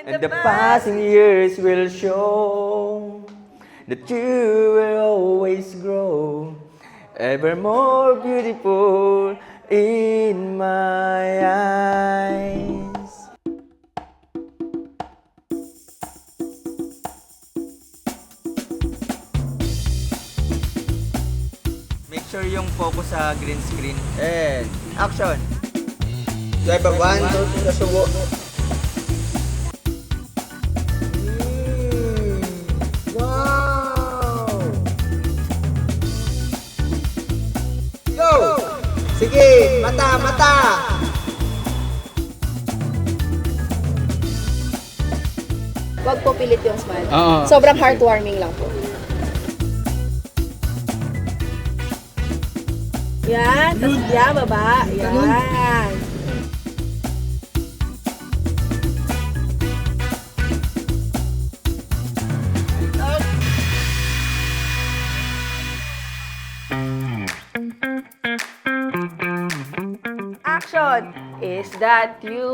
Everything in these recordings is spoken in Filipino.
And the passing years will show that you will always grow ever more beautiful in my eyes. Make sure yung focus sa green screen. And action! Driver 1, 2, nasubo. Wow! Go! Sige, mata, mata! Wag po pilit yung smile. Oo. Sobrang heartwarming lang po. Yan, tapos yan, baba. Yan. Action! Is that you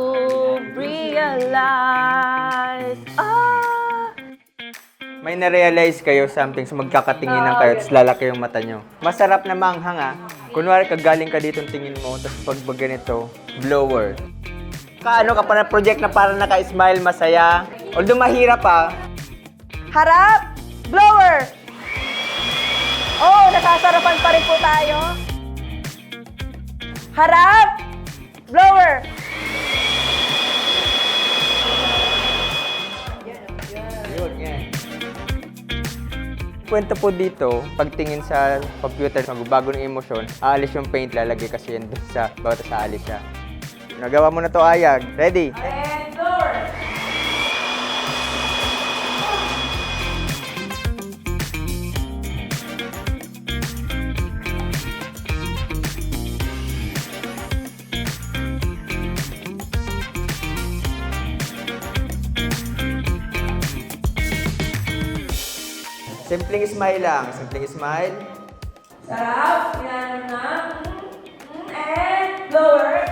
realize? May na-realize kayo something so magkakatinginan kayo tapos lalaki yung mata nyo. Masarap na manghang ah. Kunwari kagaling ka dito tingin mo tapos pag ganito, blower. Kaano ka pa na project na para naka-smile, masaya. Although mahirap ah. Harap! Blower! Oh, nasasarapan pa rin po tayo. Harap! Blower! Yun, yan. Kwento po dito, pagtingin sa computer, magbabago ng emosyon, aalis yung paint, lalagay kasi yan dun sa bawat sa alis siya. Nagawa mo na to, Ayag. Ready? And blower! Simpleng smile lang. Simpleng smile. Sarap! Yan na. And blower!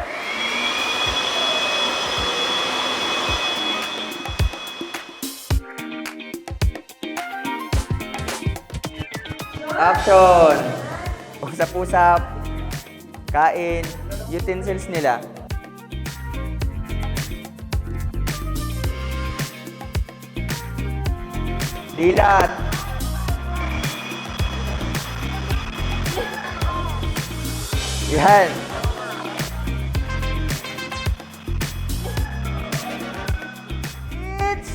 Action! Usap-usap. Kain. Utensils nila. Dilat. Yan. It's